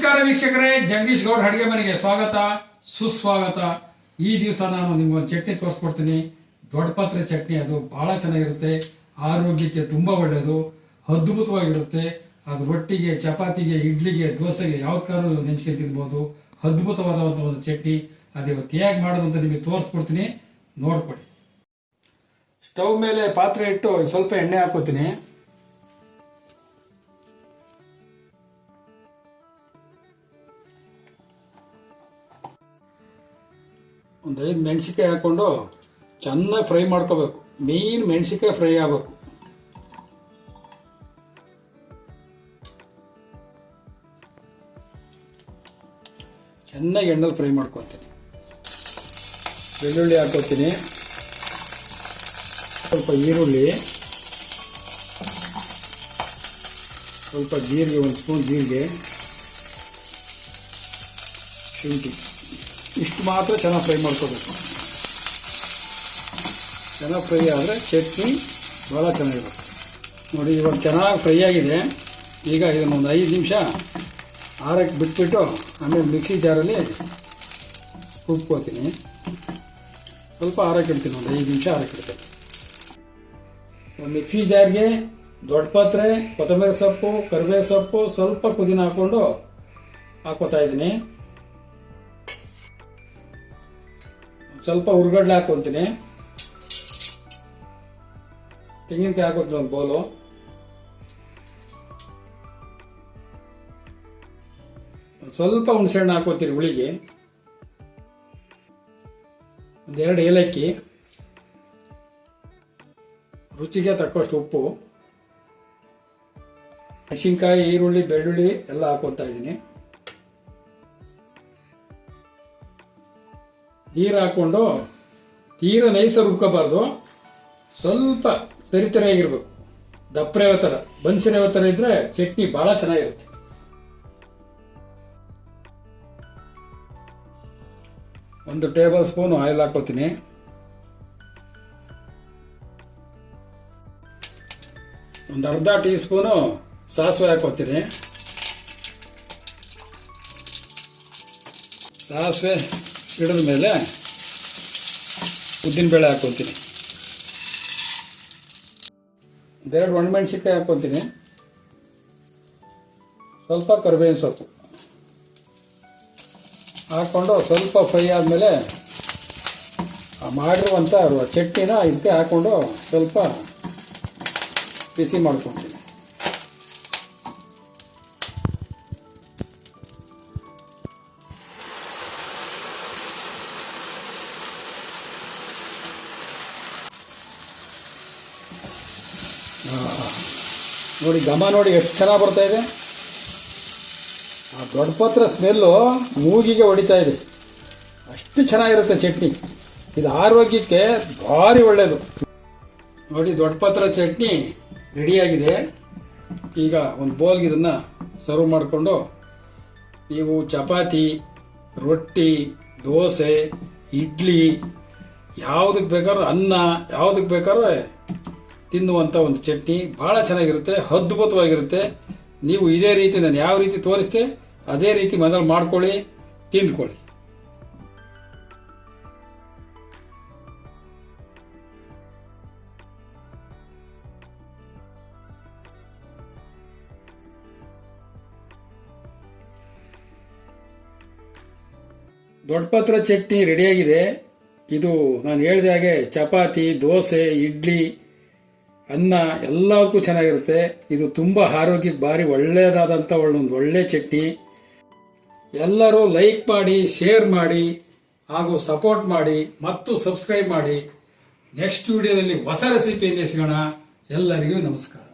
ನಮಸ್ಕಾರ ವೀಕ್ಷಕರೇ, ಜಗದೀಶ್ ಗೌಡ್ ಅಡಿಗೆ ಮನೆಗೆ ಸ್ವಾಗತ ಸುಸ್ವಾಗತ. ಈ ದಿವಸ ನಾನು ನಿಮ್ಗೊಂದು ಚಟ್ನಿ ತೋರಿಸ್ಕೊಡ್ತೀನಿ. ದೊಡ್ಡ ಪತ್ರೆ ಚಟ್ನಿ. ಅದು ಬಹಳ ಚೆನ್ನಾಗಿರುತ್ತೆ, ಆರೋಗ್ಯಕ್ಕೆ ತುಂಬಾ ಒಳ್ಳೆಯದು, ಅದ್ಭುತವಾಗಿರುತ್ತೆ. ಅದು ರೊಟ್ಟಿಗೆ, ಚಪಾತಿಗೆ, ಇಡ್ಲಿಗೆ, ದೋಸೆಗೆ ಯಾವ್ದಕ್ಕಾದ್ರೂ ನೆಂಚ್ಕೊಂಡು ತಿನ್ಬೋದು. ಅದ್ಭುತವಾದಂಥ ಒಂದು ಚಟ್ನಿ. ಅದು ಇವತ್ತು ಹೇಗೆ ಮಾಡೋದು ಅಂತ ನಿಮಗೆ ತೋರಿಸ್ಕೊಡ್ತೀನಿ, ನೋಡ್ಕೊಡಿ. ಸ್ಟವ್ ಮೇಲೆ ಪಾತ್ರೆ ಇಟ್ಟು ಸ್ವಲ್ಪ ಎಣ್ಣೆ ಹಾಕೋತೀನಿ. ಒಂದು 5 ಮೆಣಸಿಕಾಯಿ ಹಾಕೊಂಡು ಚೆನ್ನಾಗಿ ಫ್ರೈ ಮಾಡ್ಕೋಬೇಕು. ಮೇನ್ ಮೆಣಸಿಕಾಯಿ ಫ್ರೈ ಆಗಬೇಕು. ಚೆನ್ನಾಗಿ ಎಣ್ಣೆಲಿ ಫ್ರೈ ಮಾಡ್ಕೊತೀನಿ. ಬೆಳ್ಳುಳ್ಳಿ ಹಾಕೋತೀನಿ, ಸ್ವಲ್ಪ ಈರುಳ್ಳಿ, ಸ್ವಲ್ಪ ಜೀರಿಗೆ, 1 ಸ್ಪೂನ್ ಜೀರಿಗೆ, ಶುಂಠಿ, ಇಷ್ಟು ಮಾತ್ರ ಚೆನ್ನಾಗಿ ಫ್ರೈ ಮಾಡ್ಕೋಬೇಕು. ಚೆನ್ನಾಗಿ ಫ್ರೈ ಆದರೆ ಚಟ್ನಿ ಭಾಳ ಚೆನ್ನಾಗಿರುತ್ತೆ. ನೋಡಿ, ಇವಾಗ ಚೆನ್ನಾಗಿ ಫ್ರೈ ಆಗಿದೆ. ಈಗ ಇದನ್ನೊಂದು 5 ನಿಮಿಷ ಆರಕ್ಕೆ ಬಿಟ್ಬಿಟ್ಟು ಆಮೇಲೆ ಮಿಕ್ಸಿ ಜಾರಲ್ಲಿ ರುಬ್ಕೋತೀನಿ. ಸ್ವಲ್ಪ ಆರಕ್ಕೆ ಇಡ್ತೀನಿ, ಒಂದು 5 ನಿಮಿಷ ಆರಕ್ಕೆ ಇಡ್ತೀನಿ. ಮಿಕ್ಸಿ ಜಾರ್ಗೆ ದೊಡ್ಡ ಪಾತ್ರೆ, ಕೊತ್ತಂಬರಿ ಸೊಪ್ಪು, ಕರಿಬೇವು ಸೊಪ್ಪು, ಸ್ವಲ್ಪ ಪುದೀನ ಹಾಕ್ಕೊಂಡು ಹಾಕೋತಾ ಇದ್ದೀನಿ. ಸ್ವಲ್ಪ ಹುರ್ಗಡ್ಲೆ ಹಾಕೊಂತೀನಿ. ತೆಂಗಿನಕಾಯಿ ಹಾಕೋತೀನಿ, 1 ಬೌಲು. ಸ್ವಲ್ಪ ಹುಣಸೆಹಣ್ಣು ಹಾಕೋತೀನಿ ಹುಳಿಗೆ. 2 ಏಲಕ್ಕಿ, ರುಚಿಗೆ ತಕ್ಕಷ್ಟು ಉಪ್ಪು, ಮೆಣಸಿನ್ಕಾಯಿ, ಈರುಳ್ಳಿ, ಬೆಳ್ಳುಳ್ಳಿ ಎಲ್ಲ ಹಾಕೋತಾ ಇದ್ದೀನಿ. ನೀರು ಹಾಕೊಂಡು ತೀರ ನೈಸ ರುಬ್ಕೋಬಾರ್ದು, ಸ್ವಲ್ಪ ತೆರಿತೆರೆಯಾಗಿರ್ಬೇಕು. ದಪ್ಪರೇವ ಥರ, ಬನ್ಸಿರೇವ ಥರ ಇದ್ರೆ ಚಟ್ನಿ ಭಾಳ ಚೆನ್ನಾಗಿರುತ್ತೆ. ಒಂದು ಟೇಬಲ್ ಸ್ಪೂನ್ ಆಯಿಲ್ ಹಾಕೋತೀನಿ. ಒಂದು ಅರ್ಧ ಟೀ ಸ್ಪೂನು ಸಾಸಿವೆ ಹಾಕೋತೀನಿ. ಸಾಸಿವೆ ಹಿಡಿದ ಮೇಲೆ ಉದ್ದಿನಬೇಳೆ ಹಾಕೋತೀನಿ. 2 ಒಣಮೆಣಸಿನ್ಕಾಯಿ ಹಾಕೋತೀನಿ. ಸ್ವಲ್ಪ ಕರಿಬೇವಿನ ಸೊಪ್ಪು ಹಾಕ್ಕೊಂಡು ಸ್ವಲ್ಪ ಫ್ರೈ ಆದಮೇಲೆ ಮಾಡಿರುವಂಥ ಚಟ್ನಿನ ಇದಕ್ಕೆ ಹಾಕ್ಕೊಂಡು ಸ್ವಲ್ಪ ಬಿಸಿ ಮಾಡ್ಕೊತೀನಿ. ನೋಡಿ, ಘಮ ನೋಡಿ ಎಷ್ಟು ಚೆನ್ನಾಗಿ ಬರ್ತಾ ಇದೆ. ಆ ದೊಡ್ಡ ಪತ್ರ ಸ್ಮೆಲ್ಲು ಮೂಗಿಗೆ ಹೊಡಿತಾ ಇದೆ. ಅಷ್ಟು ಚೆನ್ನಾಗಿರುತ್ತೆ ಚಟ್ನಿ. ಇದು ಆರೋಗ್ಯಕ್ಕೆ ಭಾರಿ ಒಳ್ಳೆಯದು. ನೋಡಿ, ದೊಡ್ಡ ಪತ್ರ ಚಟ್ನಿ ರೆಡಿಯಾಗಿದೆ. ಈಗ ಒಂದು ಬೌಲ್ಗೆ ಇದನ್ನು ಸರ್ವ್ ಮಾಡಿಕೊಂಡು ನೀವು ಚಪಾತಿ, ರೊಟ್ಟಿ, ದೋಸೆ, ಇಡ್ಲಿ, ಯಾವುದಕ್ಕೆ ಬೇಕಾದ್ರೂ, ಅನ್ನ, ಯಾವುದಕ್ಕೆ ಬೇಕಾದ್ರೂ ತಿನ್ನುವಂಥ ಒಂದು ಚಟ್ನಿ. ಭಾಳ ಚೆನ್ನಾಗಿರುತ್ತೆ, ಅದ್ಭುತವಾಗಿರುತ್ತೆ. ನೀವು ಇದೇ ರೀತಿ ನಾನು ಯಾವ ರೀತಿ ತೋರಿಸ್ತೆ ಅದೇ ರೀತಿ ಮನೇಲಿ ಮಾಡ್ಕೊಳ್ಳಿ, ತಿಂದ್ಕೊಳ್ಳಿ. ದೊಡ್ಡ ಪತ್ರ ಚಟ್ನಿ ರೆಡಿಯಾಗಿದೆ. ಇದು ನಾನು ಹೇಳಿದ ಹಾಗೆ ಚಪಾತಿ, ದೋಸೆ, ಇಡ್ಲಿ, ಅನ್ನ ಎಲ್ಲದಕ್ಕೂ ಚೆನ್ನಾಗಿರುತ್ತೆ. ಇದು ತುಂಬ ಆರೋಗ್ಯಕ್ಕೆ ಭಾರಿ ಒಳ್ಳೆಯದಾದಂಥ ಒಂದು ಒಳ್ಳೆ ಚಟ್ನಿ. ಎಲ್ಲರೂ ಲೈಕ್ ಮಾಡಿ, ಶೇರ್ ಮಾಡಿ, ಹಾಗೂ ಸಪೋರ್ಟ್ ಮಾಡಿ ಮತ್ತು ಸಬ್ಸ್ಕ್ರೈಬ್ ಮಾಡಿ. ನೆಕ್ಸ್ಟ್ ವಿಡಿಯೋದಲ್ಲಿ ಹೊಸ ರೆಸಿಪಿಯಿಂದ ಸಿಗೋಣ. ಎಲ್ಲರಿಗೂ ನಮಸ್ಕಾರ.